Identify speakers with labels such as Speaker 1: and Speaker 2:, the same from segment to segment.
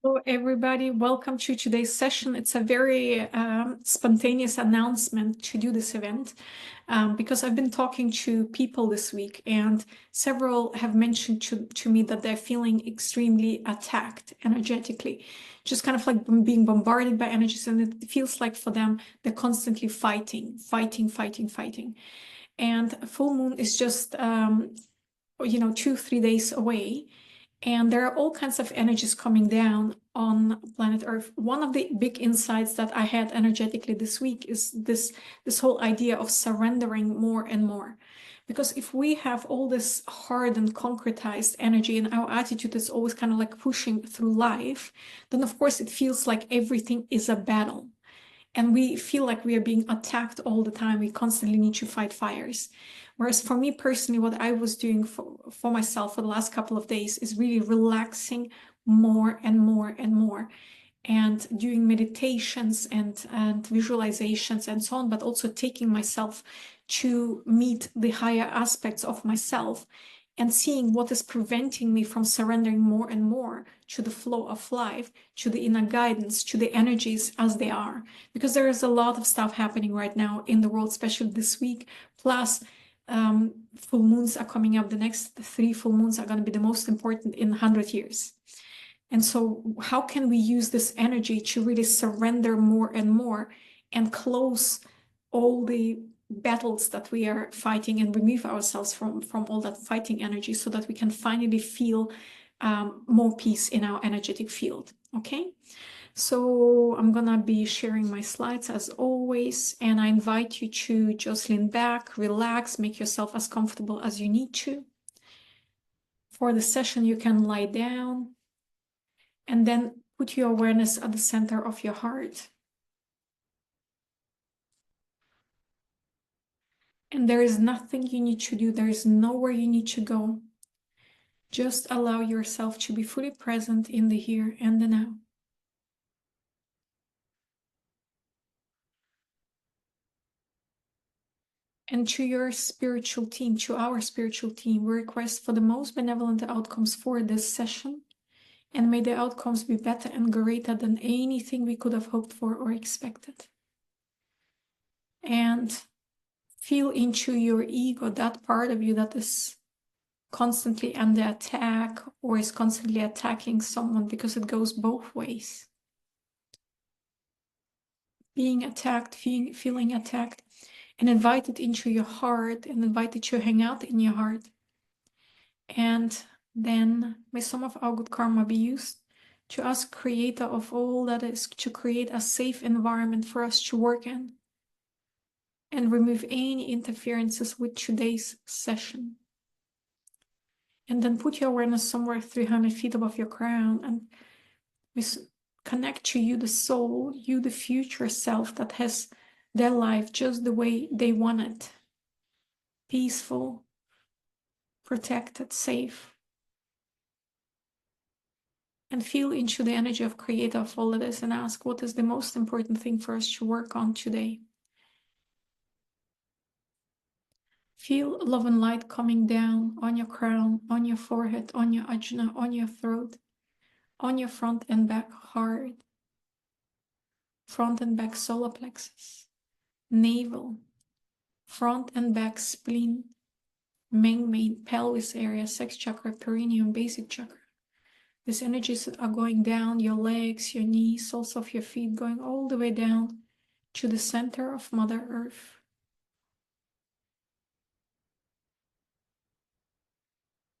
Speaker 1: Hello, everybody. Welcome to today's session. It's a very spontaneous announcement to do this event because I've been talking to people this week, and several have mentioned to me that they're feeling extremely attacked energetically, just kind of like being bombarded by energies. And it feels like for them, they're constantly fighting. And full moon is just, 2-3 days away. And there are all kinds of energies coming down on planet Earth. One of the big insights that I had energetically this week is this whole idea of surrendering more and more. Because if we have all this hard and concretized energy and our attitude is always kind of like pushing through life, then of course it feels like everything is a battle. And we feel like we are being attacked all the time. We constantly need to fight fires. Whereas for me personally, what I was doing for myself for the last couple of days is really relaxing more and more and more, and doing meditations and visualizations and so on, but also taking myself to meet the higher aspects of myself and seeing what is preventing me from surrendering more and more to the flow of life, to the inner guidance, to the energies as they are. Because there is a lot of stuff happening right now in the world, especially this week. Plus, full moons are coming up. The next 3 full moons are going to be the most important in 100 years. And so how can we use this energy to really surrender more and more and close all the battles that we are fighting and remove ourselves from all that fighting energy so that we can finally feel more peace in our energetic field, okay? So I'm gonna be sharing my slides as always, and I invite you to just lean back, relax, make yourself as comfortable as you need to. For the session, you can lie down and then put your awareness at the center of your heart. And there is nothing you need to do. There is nowhere you need to go. Just allow yourself to be fully present in the here and the now. And to your spiritual team, to our spiritual team, we request for the most benevolent outcomes for this session. And may the outcomes be better and greater than anything we could have hoped for or expected. And feel into your ego, that part of you that is constantly under attack or is constantly attacking someone, because it goes both ways. Being attacked, feeling attacked, and invite it into your heart and invite it to hang out in your heart. And then may some of our good karma be used to ask Creator of all that is to create a safe environment for us to work in and remove any interferences with today's session. And then put your awareness somewhere 300 feet above your crown and connect to you, the soul, you, the future self that has their life just the way they want it. Peaceful, protected, safe. And feel into the energy of Creator of all of this and ask, what is the most important thing for us to work on today? Feel love and light coming down on your crown, on your forehead, on your ajna, on your throat, on your front and back heart, front and back solar plexus, navel, front and back spleen, main pelvis area, sex chakra, perineum, basic chakra. These energies are going down your legs, your knees, soles of your feet, going all the way down to the center of Mother Earth.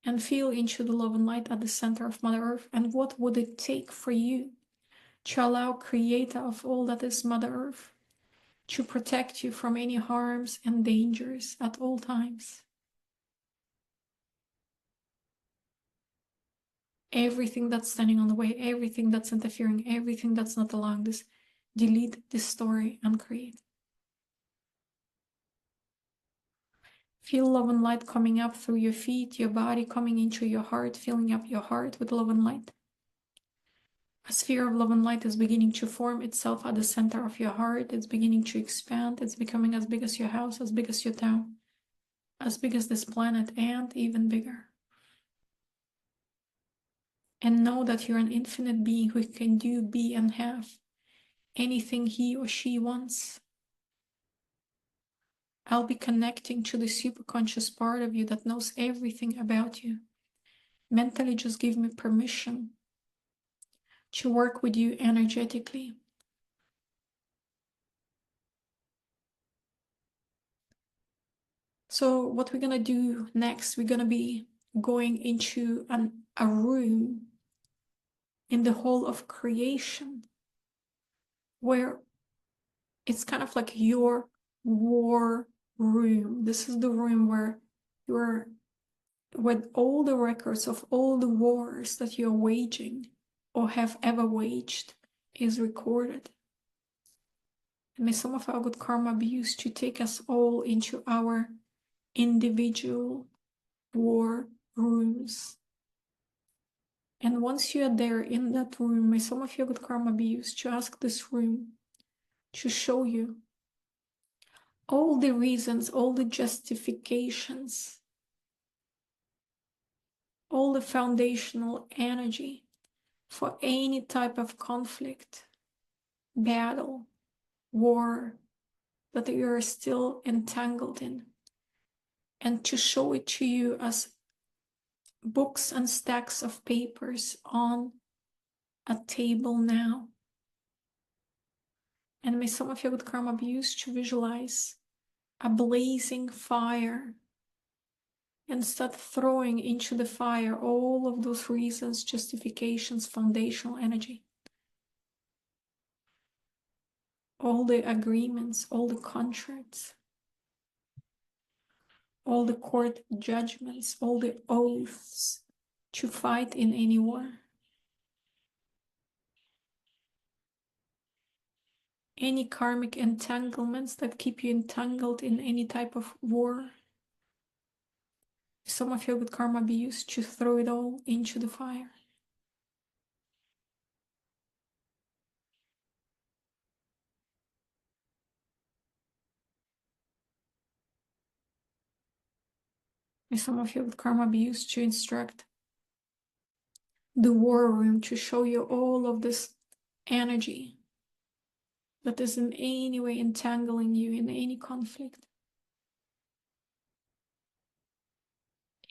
Speaker 1: And feel into the love and light at the center of Mother Earth. And what would it take for you to allow Creator of all that is Mother Earth to protect you from any harms and dangers at all times? Everything that's standing on the way, everything that's interfering, everything that's not allowing this, delete this story and create. Feel love and light coming up through your feet, your body, coming into your heart, filling up your heart with love and light. A sphere of love and light is beginning to form itself at the center of your heart. It's beginning to expand. It's becoming as big as your house, as big as your town, as big as this planet, and even bigger. And know that you're an infinite being who can do, be, and have anything he or she wants. I'll be connecting to the superconscious part of you that knows everything about you. Mentally, just give me permission to work with you energetically. So what we're gonna do next, we're gonna be going into a room in the whole of creation where it's kind of like your war room. This is the room where you're with all the records of all the wars that you're waging or have ever waged is recorded. And may some of our good karma be used to take us all into our individual war rooms. And once you are there in that room, may some of your good karma be used to ask this room to show you all the reasons, all the justifications, all the foundational energy for any type of conflict, battle, war that you are still entangled in, and to show it to you as books and stacks of papers on a table now. And may some of your good karma be used to visualize a blazing fire and start throwing into the fire all of those reasons, justifications, foundational energy. All the agreements, all the contracts, all the court judgments, all the oaths to fight in any war. Any karmic entanglements that keep you entangled in any type of war. Some of your good karma be used to throw it all into the fire. May some of your good karma be used to instruct the war room to show you all of this energy that is in any way entangling you in any conflict.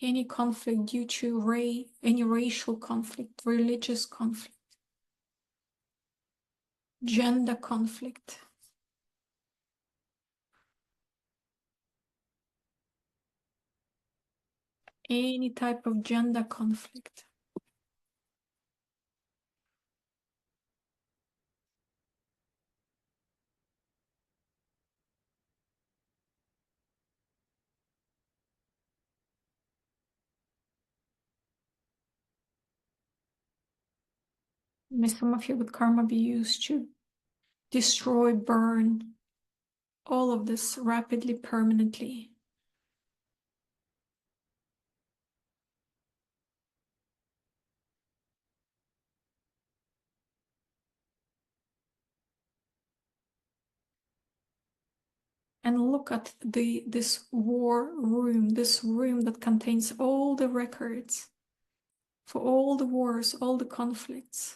Speaker 1: Any conflict due to any racial conflict, religious conflict, gender conflict. Any type of gender conflict. May some of your good karma be used to destroy, burn all of this rapidly, permanently. And look at this war room, this room that contains all the records for all the wars, all the conflicts.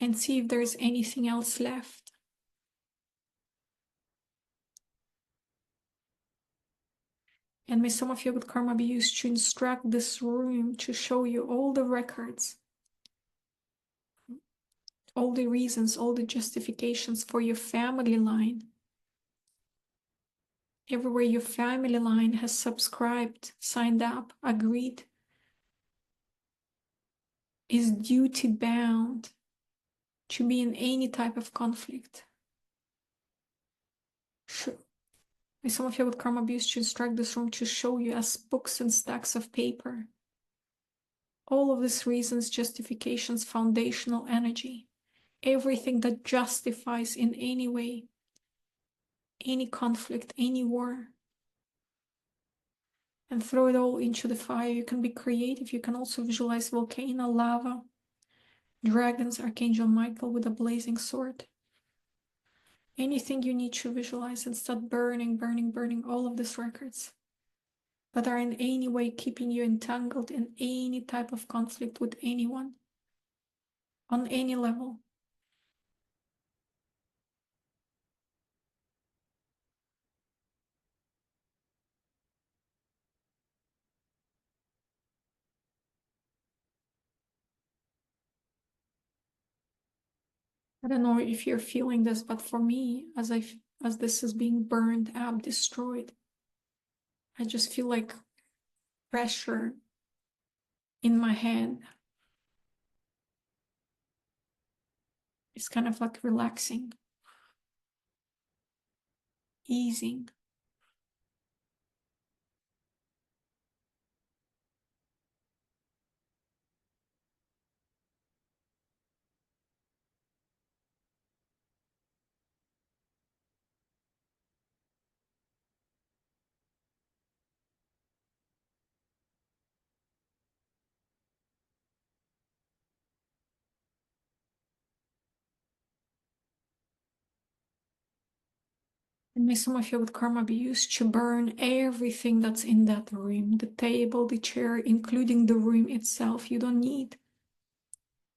Speaker 1: And see if there's anything else left. And may some of your good karma be used to instruct this room to show you all the records, all the reasons, all the justifications for your family line. Everywhere your family line has subscribed, signed up, agreed, is duty bound to be in any type of conflict. Sure. May some of you with karma be used to instruct this room to show you as books and stacks of paper all of these reasons, justifications, foundational energy, everything that justifies in any way any conflict, any war, and throw it all into the fire. You can be creative. You can also visualize volcano, lava, dragons, Archangel Michael with a blazing sword. Anything you need to visualize and start burning, burning, burning all of these records. that are in any way keeping you entangled in any type of conflict with anyone on any level. I don't know if you're feeling this, but for me, as this is being burned up, destroyed, I just feel like pressure in my head. It's kind of like relaxing, easing. And may some of your good karma be used to burn everything that's in that room, the table, the chair, including the room itself. You don't need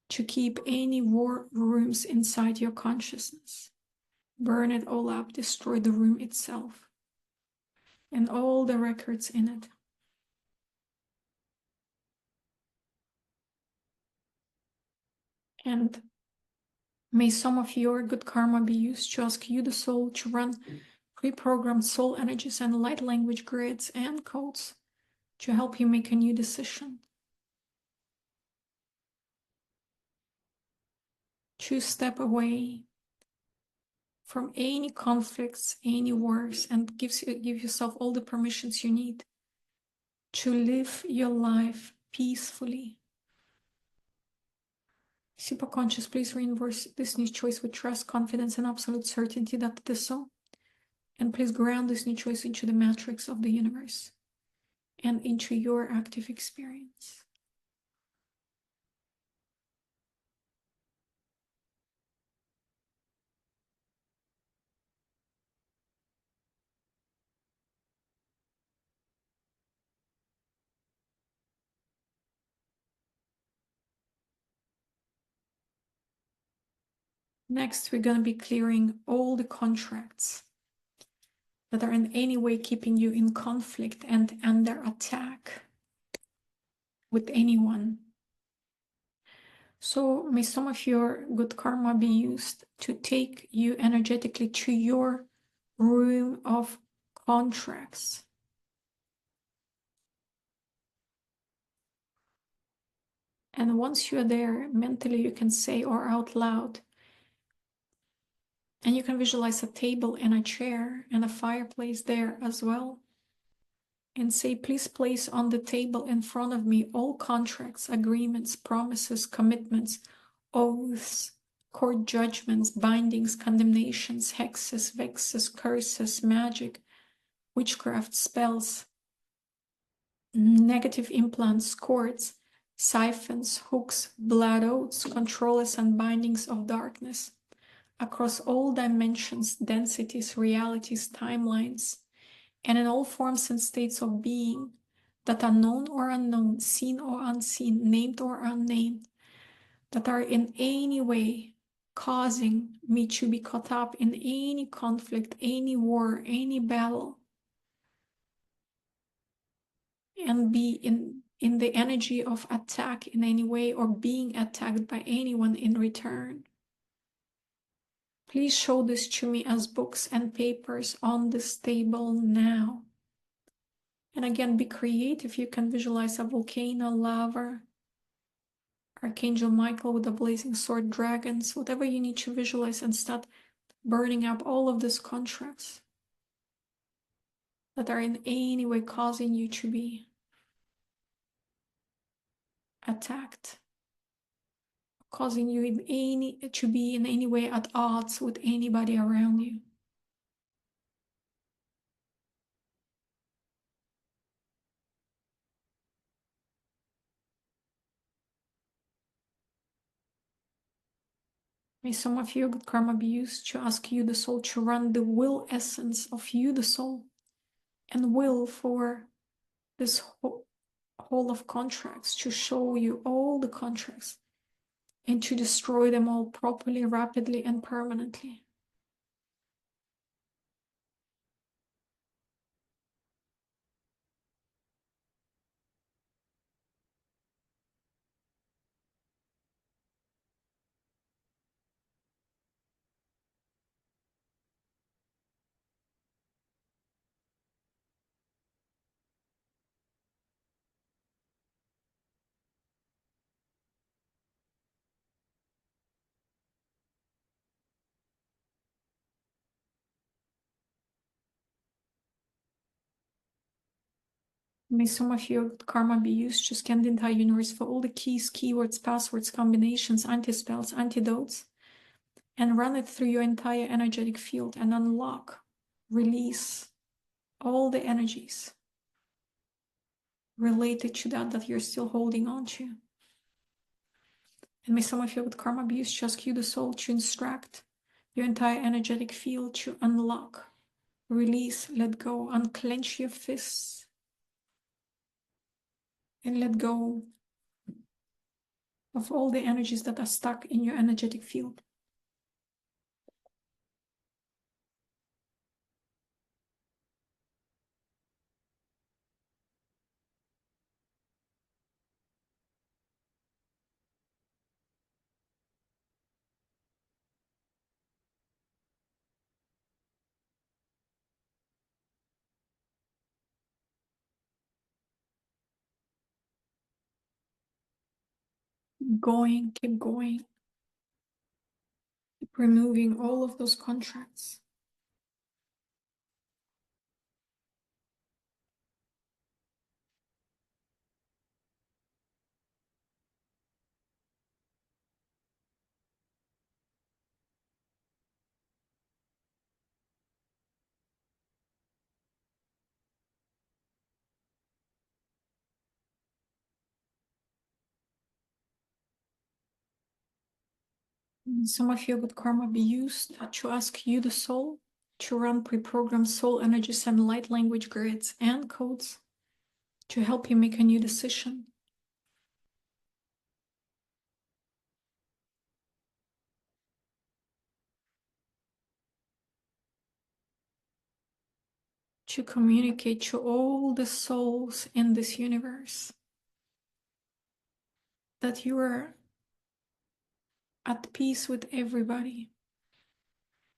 Speaker 1: to keep any war rooms inside your consciousness. Burn it all up, destroy the room itself and all the records in it. And may some of your good karma be used to ask you, the soul, to run pre-programmed soul energies and light language grids and codes to help you make a new decision. To step away from any conflicts, any wars, and give yourself all the permissions you need to live your life peacefully. Superconscious, please reinforce this new choice with trust, confidence, and absolute certainty that it is so. And please ground this new choice into the matrix of the universe and into your active experience. Next, we're going to be clearing all the contracts that are in any way keeping you in conflict and under attack with anyone. So may some of your good karma be used to take you energetically to your room of contracts. And once you're there, mentally you can say or out loud, and you can visualize a table and a chair and a fireplace there as well. And say, please place on the table in front of me all contracts, agreements, promises, commitments, oaths, court judgments, bindings, condemnations, hexes, vexes, curses, magic, witchcraft, spells, negative implants, cords, siphons, hooks, blood oaths, controllers, and bindings of darkness across all dimensions, densities, realities, timelines, and in all forms and states of being that are known or unknown, seen or unseen, named or unnamed, that are in any way causing me to be caught up in any conflict, any war, any battle, and be in the energy of attack in any way or being attacked by anyone in return. Please show this to me as books and papers on this table now. And again, be creative. You can visualize a volcano, lava, Archangel Michael with a blazing sword, dragons, whatever you need to visualize, and start burning up all of these contracts that are in any way causing you to be attacked, causing you to be in any way at odds with anybody around you. May some of your good karma be used to ask you, the soul, to run the will essence of you, the soul, and will for this whole of contracts, to show you all the contracts and to destroy them all properly, rapidly, and permanently. May some of your karma be used to scan the entire universe for all the keys, keywords, passwords, combinations, anti-spells, antidotes, and run it through your entire energetic field and unlock, release all the energies related to that you're still holding on to. And may some of your karma be used to ask you, the soul, to instruct your entire energetic field to unlock, release, let go, unclench your fists, and let go of all the energies that are stuck in your energetic field. Keep going, keep removing all of those contracts. And some of your good karma be used to ask you, the soul, to run pre-programmed soul energies and light language grids and codes to help you make a new decision. To communicate to all the souls in this universe that you are at peace with everybody,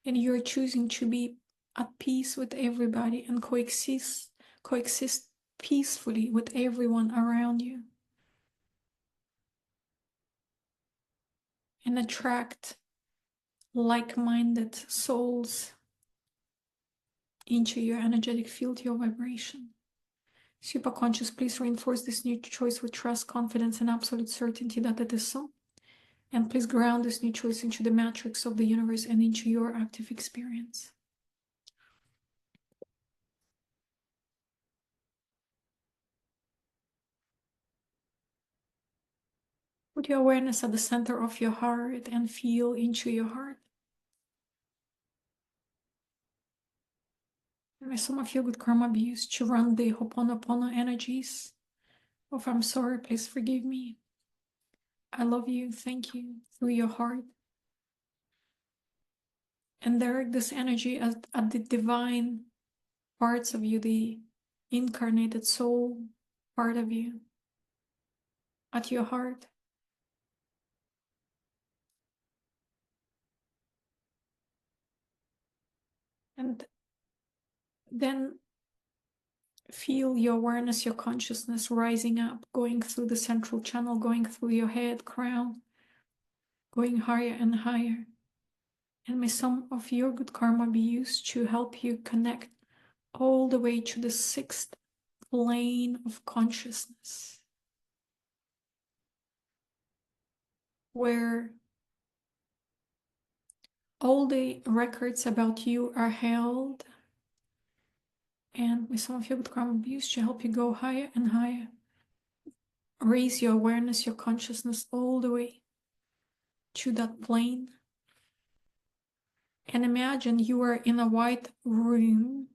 Speaker 1: and you're choosing to be at peace with everybody and coexist peacefully with everyone around you, and attract like-minded souls into your energetic field, your vibration. Superconscious, please reinforce this new choice with trust, confidence, and absolute certainty that it is so. And please ground this new choice into the matrix of the universe and into your active experience. Put your awareness at the center of your heart and feel into your heart. And may some of your good karma be used to run the Ho'oponopono energies of I'm sorry, please forgive me, I love you, thank you, through your heart. And direct this energy at the divine parts of you, the incarnated soul part of you, at your heart. And then feel your awareness, your consciousness rising up, going through the central channel, going through your head, crown, going higher and higher. And may some of your good karma be used to help you connect all the way to the sixth plane of consciousness, where all the records about you are held. And may some of your good karma be used to help you go higher and higher. Raise your awareness, your consciousness all the way to that plane. And imagine you are in a white room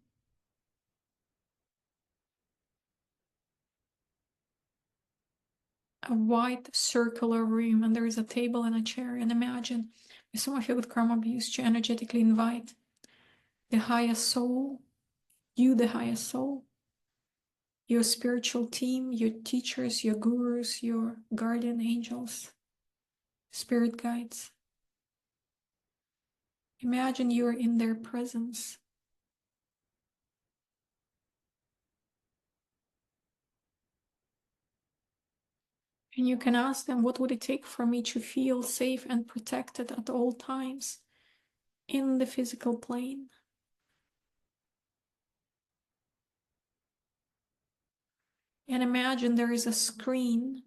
Speaker 1: a white circular room, and there is a table and a chair. And imagine, some of you with karma abuse, to energetically invite the highest soul, you, the highest soul, your spiritual team, your teachers, your gurus, your guardian angels, spirit guides. Imagine you're in their presence. And you can ask them, what would it take for me to feel safe and protected at all times in the physical plane? And imagine there is a screen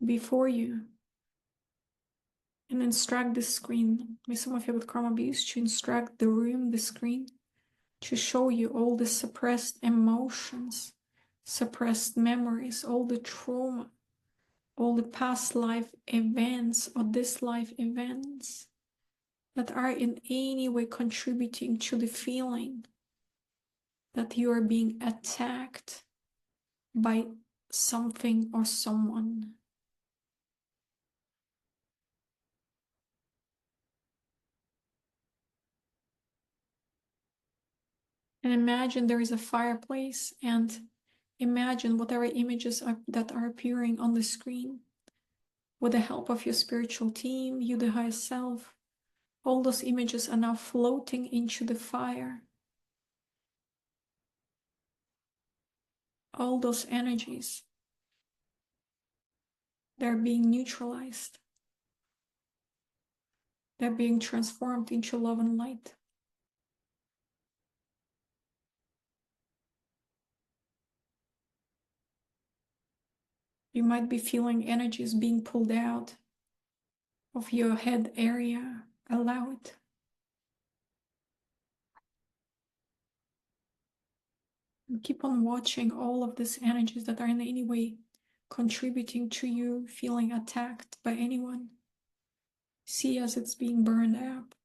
Speaker 1: before you. And instruct the screen, with some of you with karma abuse, to instruct the room, the screen, to show you all the suppressed emotions, suppressed memories, all the trauma, all the past life events or this life events that are in any way contributing to the feeling that you are being attacked by something or someone. And imagine there is a fireplace, and imagine whatever images that are appearing on the screen, with the help of your spiritual team, you, the highest self, all those images are now floating into the fire. All those energies, they're being neutralized. They're being transformed into love and light. You might be feeling energies being pulled out of your head area. Allow it. And keep on watching all of these energies that are in any way contributing to you feeling attacked by anyone. See as it's being burned up.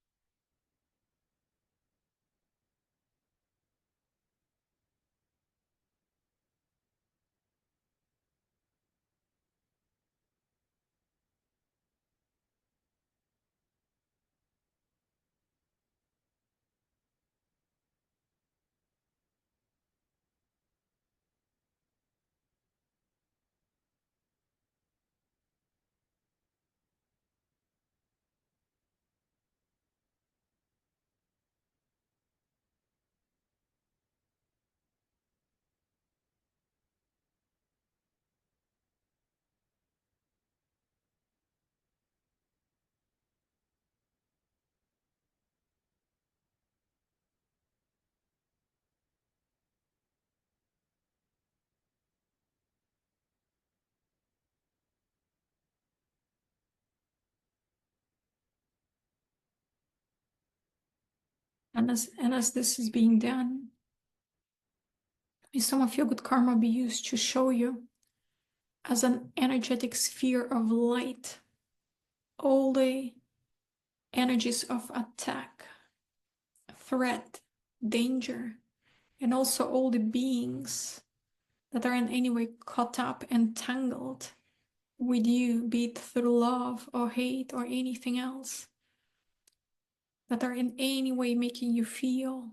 Speaker 1: And as this is being done, may some of your good karma be used to show you as an energetic sphere of light all the energies of attack, threat, danger, and also all the beings that are in any way caught up and tangled with you, be it through love or hate or anything else, that are in any way making you feel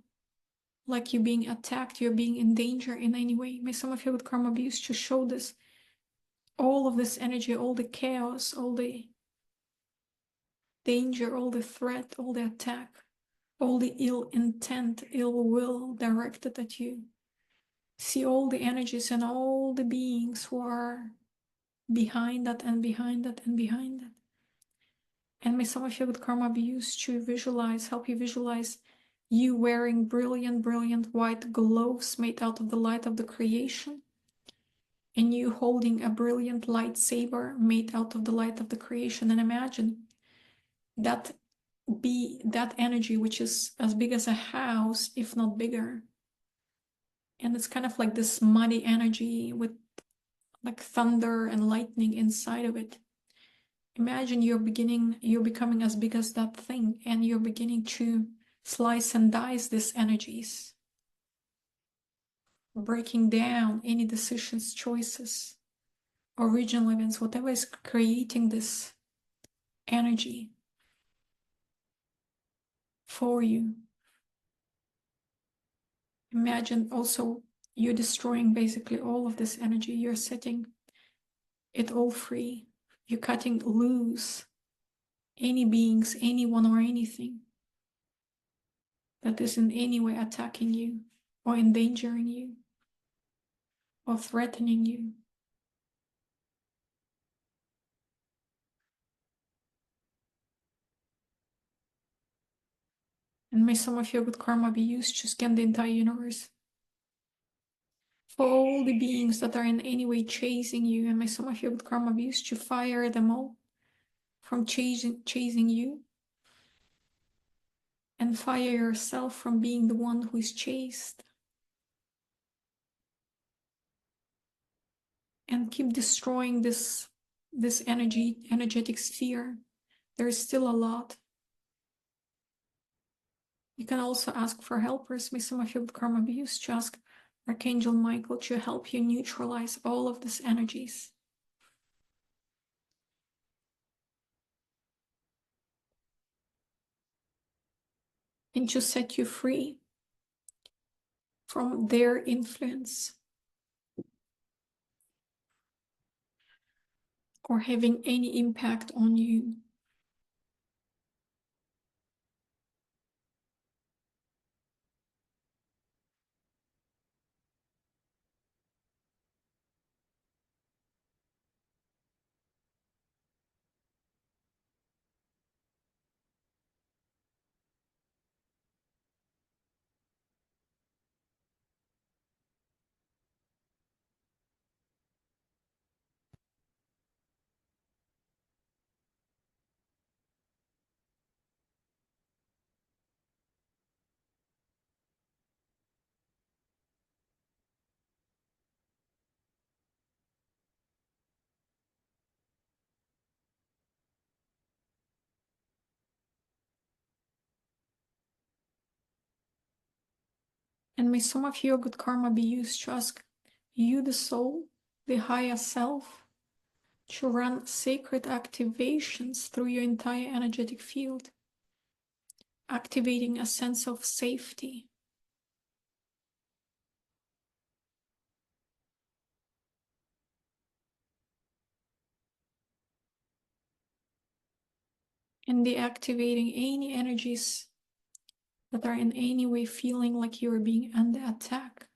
Speaker 1: like you're being attacked, you're being in danger in any way. May some of you with karma abuse to show this, all of this energy, all the chaos, all the danger, all the threat, all the attack, all the ill intent, ill will directed at you. See all the energies and all the beings who are behind that and behind that and behind that. And may some of you with karma be used to visualize, help you visualize you wearing brilliant, brilliant white gloves made out of the light of the creation, and you holding a brilliant lightsaber made out of the light of the creation. And imagine that energy, which is as big as a house, if not bigger. And it's kind of like this muddy energy with like thunder and lightning inside of it. Imagine you're becoming as big as that thing, and you're beginning to slice and dice these energies, breaking down any decisions, choices, original events, whatever is creating this energy for you. Imagine also you're destroying basically all of this energy. You're setting it all free. You're cutting loose any beings, anyone or anything that is in any way attacking you or endangering you or threatening you. And may some of your good karma be used to scan the entire universe for all the beings that are in any way chasing you, and may some of your good karma be used to fire them all from chasing you, and fire yourself from being the one who is chased. And keep destroying this energetic sphere. There is still a lot. You can also ask for helpers. May some of your good karma be used to ask Archangel Michael to help you neutralize all of these energies. And to set you free from their influence or having any impact on you. And may some of your good karma be used to ask you, the soul, the higher self, to run sacred activations through your entire energetic field, activating a sense of safety. And deactivating any energies that are in any way feeling like you're being under attack.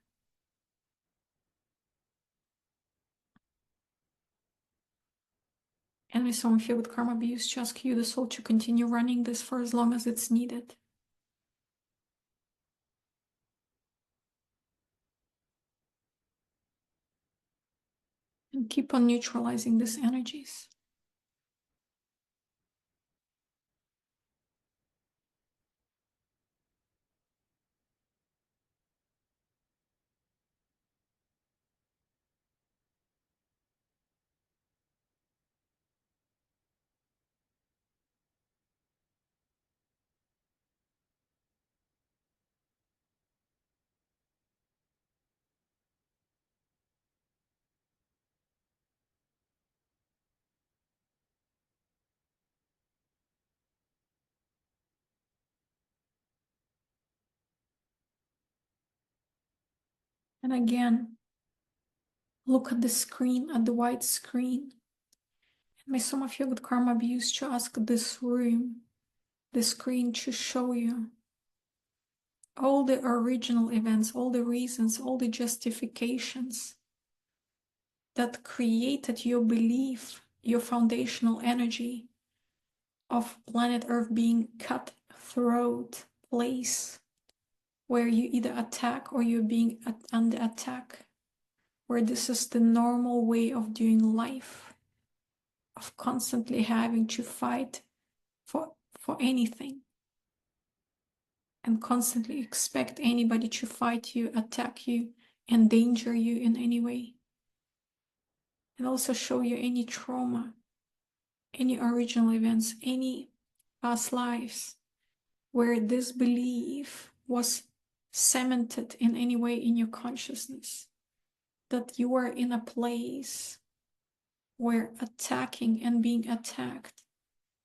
Speaker 1: And may some of your good karma be used to ask you, the soul, to continue running this for as long as it's needed. And keep on neutralizing these energies. And again, look at the screen, at the white screen. And may some of your good karma be used to ask this room, the screen, to show you all the original events, all the reasons, all the justifications that created your belief, your foundational energy of planet Earth being cutthroat place where you either attack or you're being under attack, where this is the normal way of doing life, of constantly having to fight for anything and constantly expect anybody to fight you, attack you, endanger you in any way. And also show you any trauma, any original events, any past lives where this belief was cemented in any way in your consciousness, that you are in a place where attacking and being attacked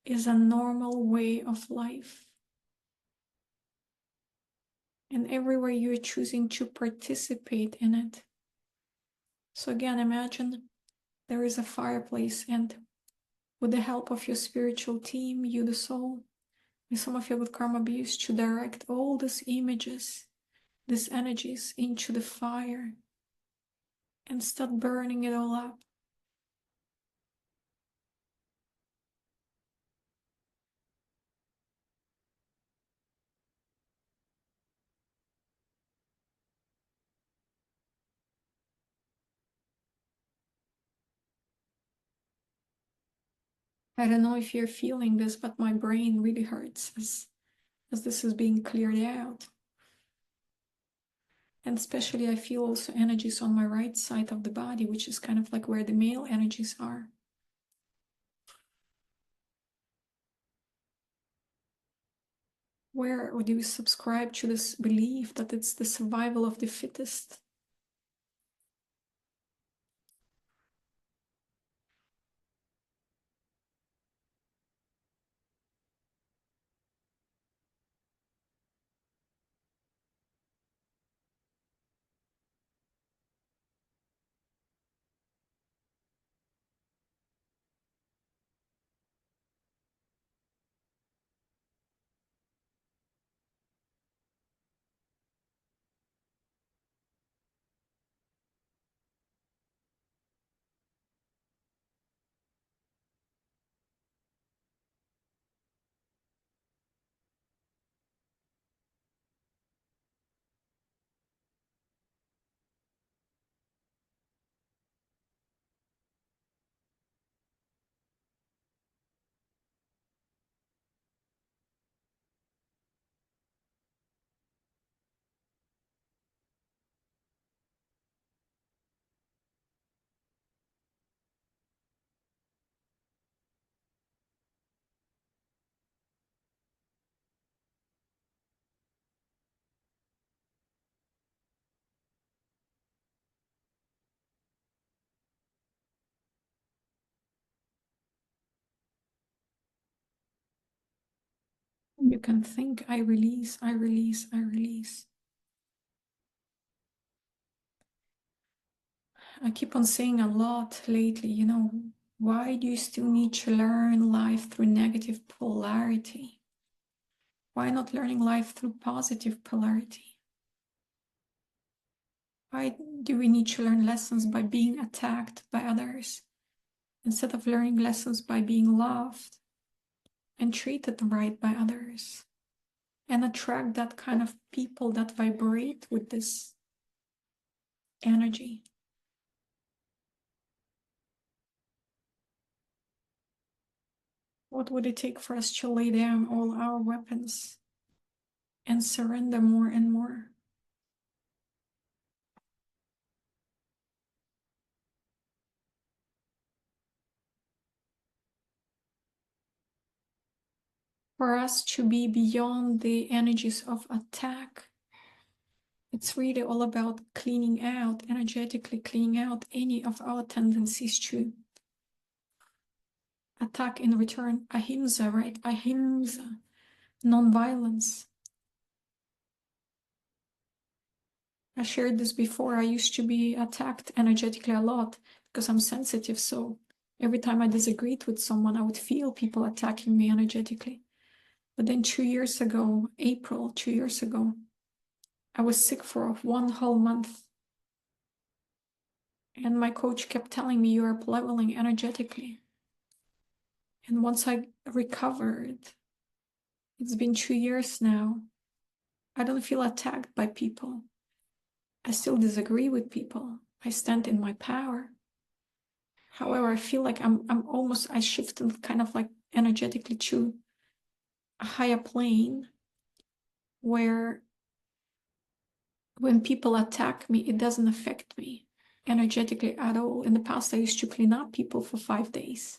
Speaker 1: is a normal way of life. And everywhere you're choosing to participate in it. So again, imagine there is a fireplace, and with the help of your spiritual team, you the soul, and some of you with karma abuse, to direct all these images, these energies into the fire and start burning it all up. I don't know if you're feeling this, but my brain really hurts as this is being cleared out. And especially I feel also energies on my right side of the body, which is kind of like where the male energies are. Where do you subscribe to this belief that it's the survival of the fittest? You can think, I release, I release, I release. I keep on saying a lot lately, why do you still need to learn life through negative polarity? Why not learning life through positive polarity? Why do we need to learn lessons by being attacked by others instead of learning lessons by being loved and treated right by others? And attract that kind of people that vibrate with this energy. What would it take for us to lay down all our weapons and surrender more and more? For us to be beyond the energies of attack, it's really all about cleaning out, energetically cleaning out any of our tendencies to attack in return. Ahimsa, right? Ahimsa, non-violence. I shared this before. I used to be attacked energetically a lot because I'm sensitive. So every time I disagreed with someone, I would feel people attacking me energetically. But then 2 years ago, April, 2 years ago, I was sick for 1 whole month. And my coach kept telling me, you are leveling energetically. And once I recovered, it's been 2 years now, I don't feel attacked by people. I still disagree with people. I stand in my power. However, I feel like I shifted kind of like energetically to a higher plane where when people attack me, it doesn't affect me energetically at all. In the past, I used to clean up people for 5 days.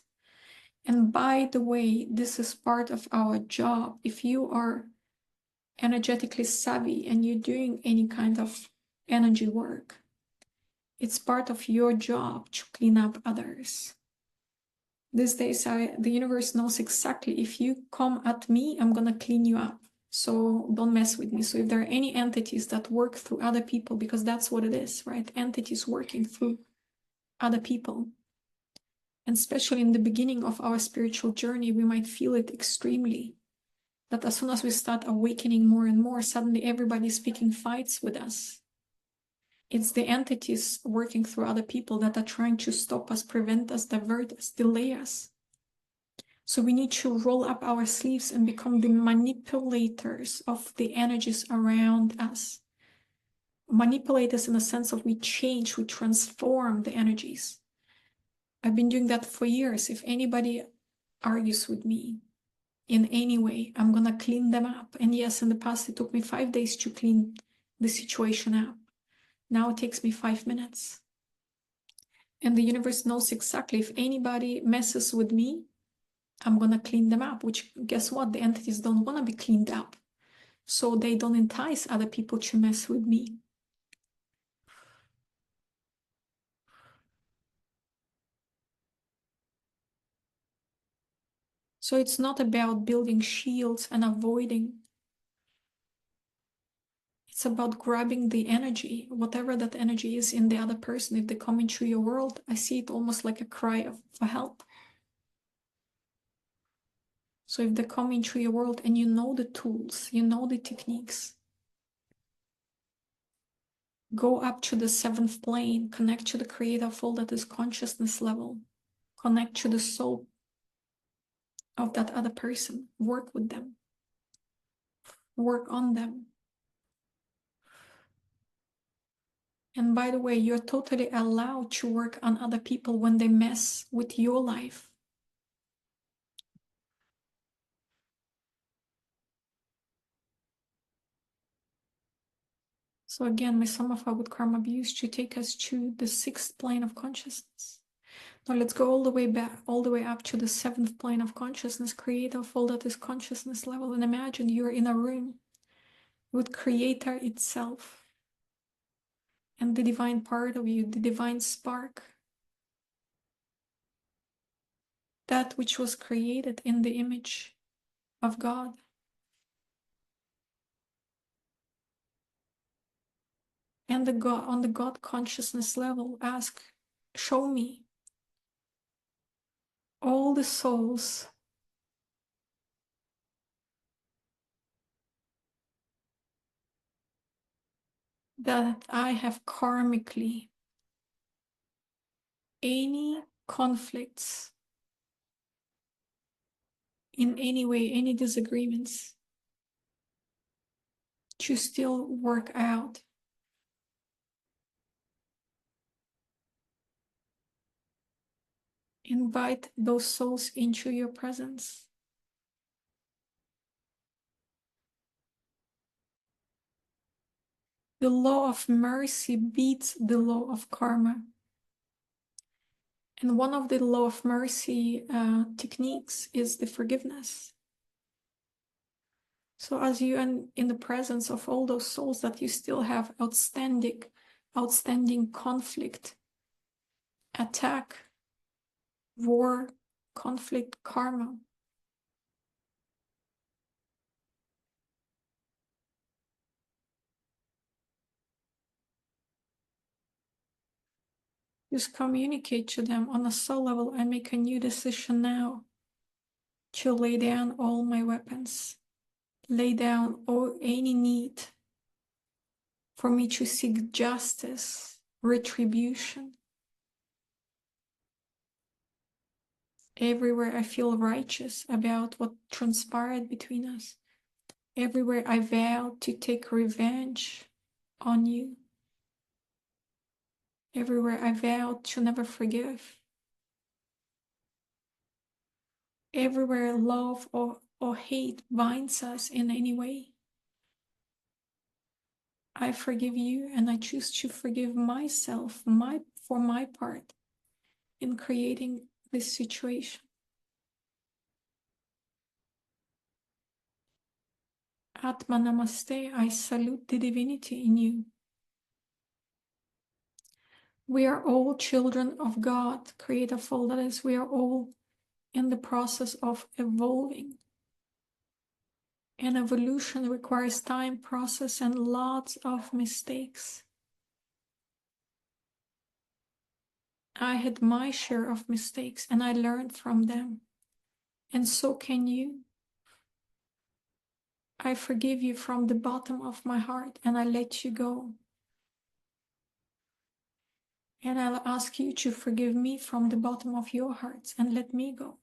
Speaker 1: And by the way, this is part of our job. If you are energetically savvy and you're doing any kind of energy work, it's part of your job to clean up others. These days, the universe knows exactly if you come at me, I'm gonna clean you up. So don't mess with me. So if there are any entities that work through other people, because that's what it is, right? Entities working through other people. And especially in the beginning of our spiritual journey, we might feel it extremely. That as soon as we start awakening more and more, suddenly everybody's picking fights with us. It's the entities working through other people that are trying to stop us, prevent us, divert us, delay us. So we need to roll up our sleeves and become the manipulators of the energies around us. Manipulators in the sense of we change, we transform the energies. I've been doing that for years. If anybody argues with me in any way, I'm gonna clean them up. And yes, in the past, it took me 5 days to clean the situation up. Now it takes me 5 minutes. And the universe knows exactly if anybody messes with me, I'm gonna clean them up, which guess what? The entities don't wanna be cleaned up. So they don't entice other people to mess with me. So it's not about building shields and avoiding. It's about grabbing the energy, whatever that energy is in the other person. If they come into your world, I see it almost like a cry for help. So if they come into your world and you know the tools, you know the techniques, go up to the 7th plane, connect to the creator of all that is consciousness level, connect to the soul of that other person, work with them, work on them. And by the way, you're totally allowed to work on other people when they mess with your life. So again, my Samafa with karma abuse to take us to the 6th plane of consciousness. Now let's go all the way back, all the way up to the 7th plane of consciousness, creator of all that is consciousness level. And imagine you're in a room with creator itself and the divine part of you, the divine spark, that which was created in the image of God. And the God, on the God consciousness level, ask, show me all the souls that I have karmically, any conflicts in any way, any disagreements, to still work out. Invite those souls into your presence. The law of mercy beats the law of karma. And one of the law of mercy techniques is the forgiveness. So as you are in the presence of all those souls that you still have outstanding conflict, attack, war, conflict, karma, just communicate to them on a soul level. I make a new decision now to lay down all my weapons, lay down any need for me to seek justice, retribution. Everywhere I feel righteous about what transpired between us. Everywhere I vow to take revenge on you. Everywhere I vow to never forgive. Everywhere love or hate binds us in any way. I forgive you and I choose to forgive myself for my part in creating this situation. Atma Namaste, I salute the divinity in you. We are all children of God, creator of all that is. We are all in the process of evolving. And evolution requires time, process, and lots of mistakes. I had my share of mistakes and I learned from them. And so can you. I forgive you from the bottom of my heart and I let you go. And I'll ask you to forgive me from the bottom of your hearts and let me go.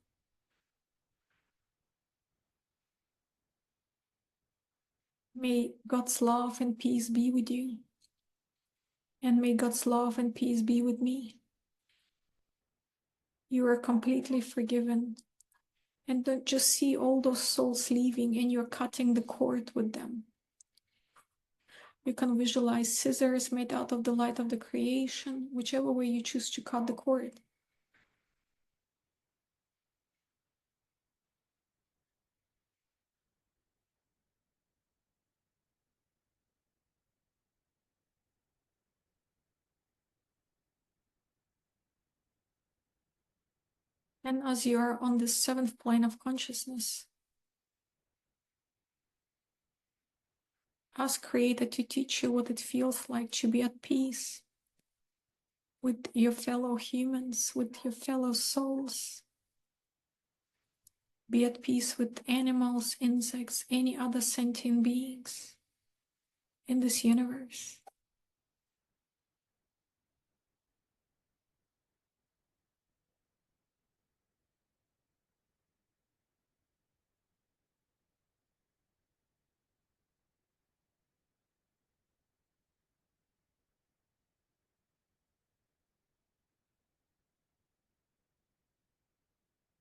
Speaker 1: May God's love and peace be with you. And may God's love and peace be with me. You are completely forgiven. And don't just see all those souls leaving and you're cutting the cord with them. You can visualize scissors made out of the light of the creation, whichever way you choose to cut the cord. And as you are on the seventh plane of consciousness, ask Creator to teach you what it feels like to be at peace with your fellow humans, with your fellow souls. Be at peace with animals, insects, any other sentient beings in this universe.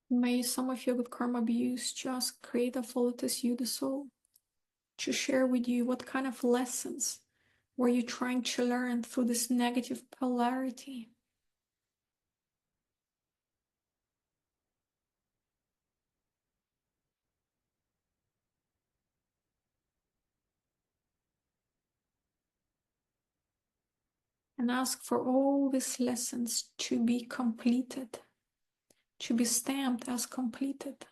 Speaker 1: May some of your good karma be used to ask Creator for it as you, the soul, to share with you what kind of lessons were you trying to learn through this negative polarity. And ask for all these lessons to be completed, to be stamped as completed.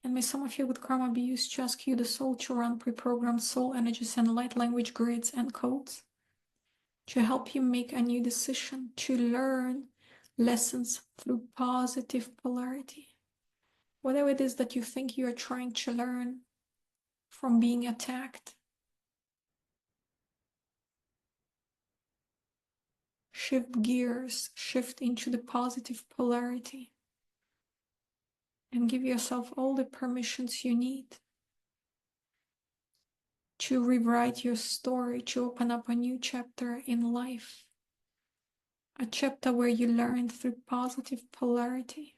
Speaker 1: And may some of your good karma be used to ask you, the soul, to run pre-programmed soul energies and light language grids and codes to help you make a new decision, to learn lessons through positive polarity. Whatever it is that you think you are trying to learn from being attacked, shift gears, shift into the positive polarity, and give yourself all the permissions you need to rewrite your story, to open up a new chapter in life, a chapter where you learn through positive polarity.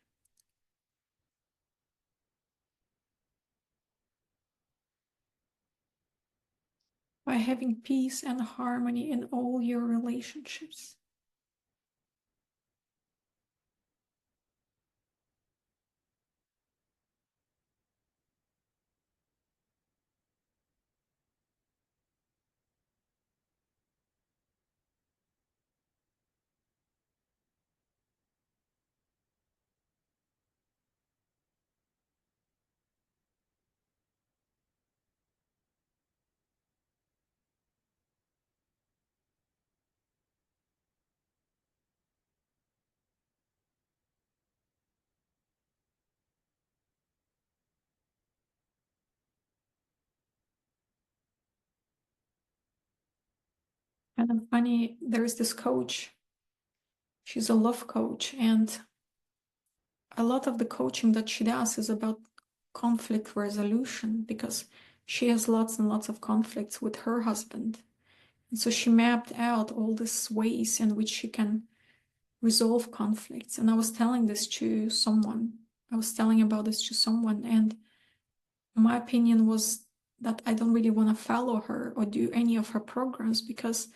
Speaker 1: By having peace and harmony in all your relationships. And funny, there's this coach. She's a love coach, and a lot of the coaching that she does is about conflict resolution because she has lots and lots of conflicts with her husband. And so she mapped out all these ways in which she can resolve conflicts. And I was telling this to someone. I was telling about this to someone, and my opinion was that I don't really want to follow her or do any of her programs because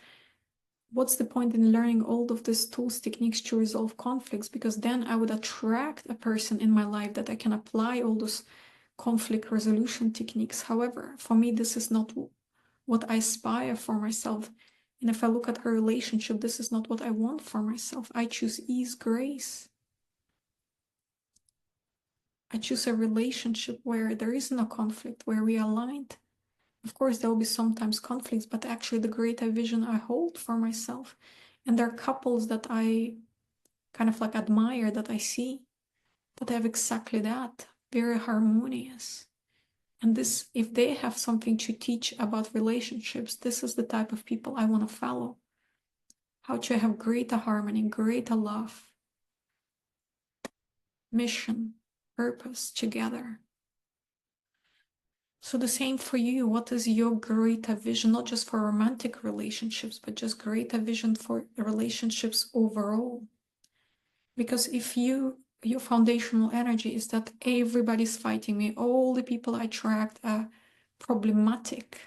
Speaker 1: what's the point in learning all of these tools, techniques to resolve conflicts? Because then I would attract a person in my life that I can apply all those conflict resolution techniques. However, for me, this is not what I aspire for myself. And if I look at her relationship, this is not what I want for myself. I choose ease, grace. I choose a relationship where there is no conflict, where we are aligned. Of course, there will be sometimes conflicts, but actually the greater vision I hold for myself. And there are couples that I kind of like admire, that I see, that have exactly that, very harmonious. And this, if they have something to teach about relationships, this is the type of people I want to follow. How to have greater harmony, greater love, mission, purpose together. So the same for you. What is your greater vision, not just for romantic relationships, but just greater vision for relationships overall? Because if your foundational energy is that everybody's fighting me, all the people I attract are problematic.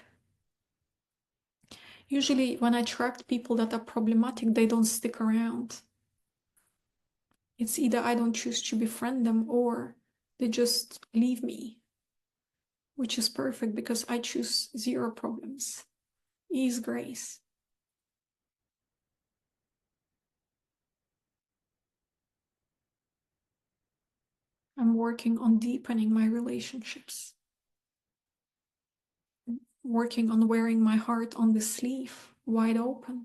Speaker 1: Usually when I attract people that are problematic, they don't stick around. It's either I don't choose to befriend them or they just leave me, which is perfect because I choose zero problems. Ease, grace. I'm working on deepening my relationships, working on wearing my heart on the sleeve, wide open.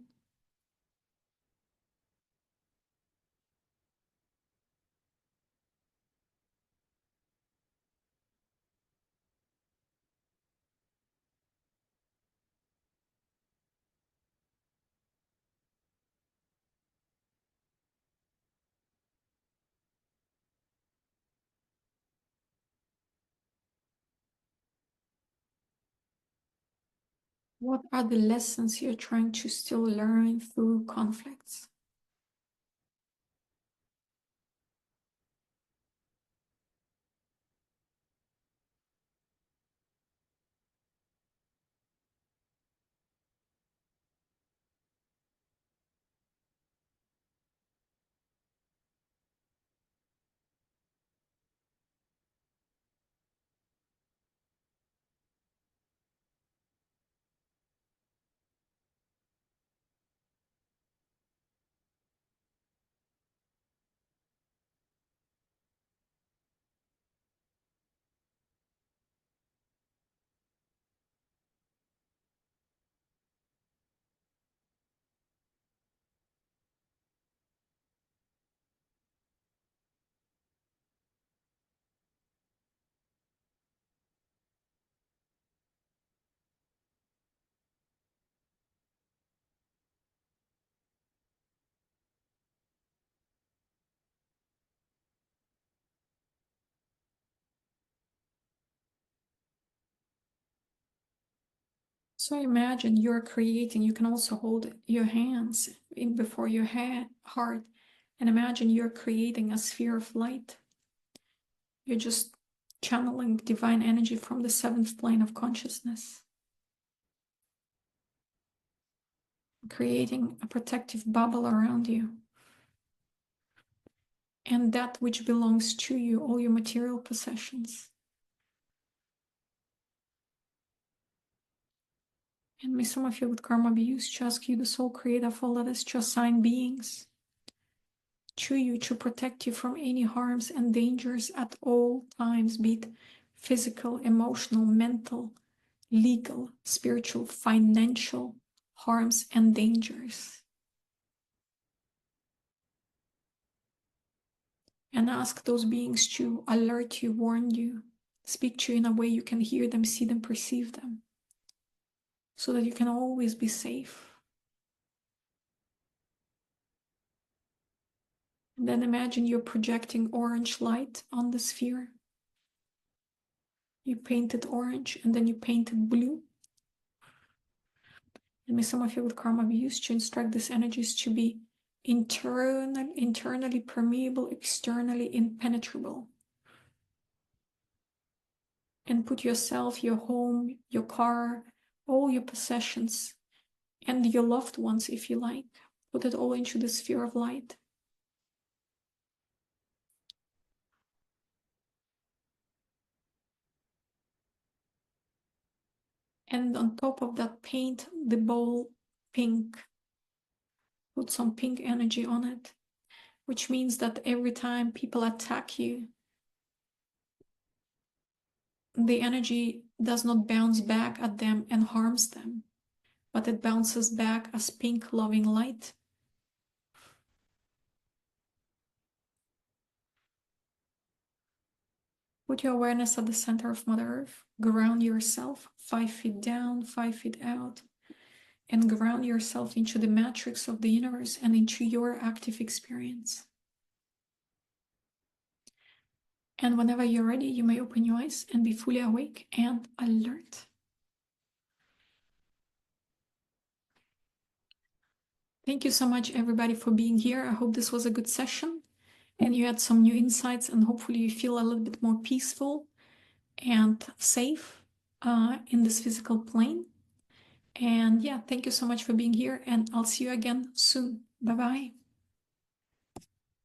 Speaker 1: What are the lessons you're trying to still learn through conflicts? So imagine you're creating, you can also hold your hands in before your heart, and imagine you're creating a sphere of light. You're just channeling divine energy from the seventh plane of consciousness, creating a protective bubble around you. And that which belongs to you, all your material possessions. And may some of you with karma be used to ask you, the soul creator of all others, to assign beings to you to protect you from any harms and dangers at all times, be it physical, emotional, mental, legal, spiritual, financial harms and dangers. And ask those beings to alert you, warn you, speak to you in a way you can hear them, see them, perceive them, so that you can always be safe. And then imagine you're projecting orange light on the sphere. You paint it orange and then you paint it blue. And may some of you with karma be used to instruct these energies to be internally permeable, externally impenetrable. And put yourself, your home, your car, all your possessions, and your loved ones, if you like, put it all into the sphere of light. And on top of that, paint the bowl pink. Put some pink energy on it, which means that every time people attack you, the energy does not bounce back at them and harms them, but it bounces back as pink, loving light. Put your awareness at the center of Mother Earth. Ground yourself 5 feet down, 5 feet out, and ground yourself into the matrix of the universe and into your active experience. And whenever you're ready, you may open your eyes and be fully awake and alert. Thank you so much, everybody, for being here. I hope this was a good session and you had some new insights, and hopefully you feel a little bit more peaceful and safe in this physical plane. And yeah, thank you so much for being here, and I'll see you again soon. Bye-bye.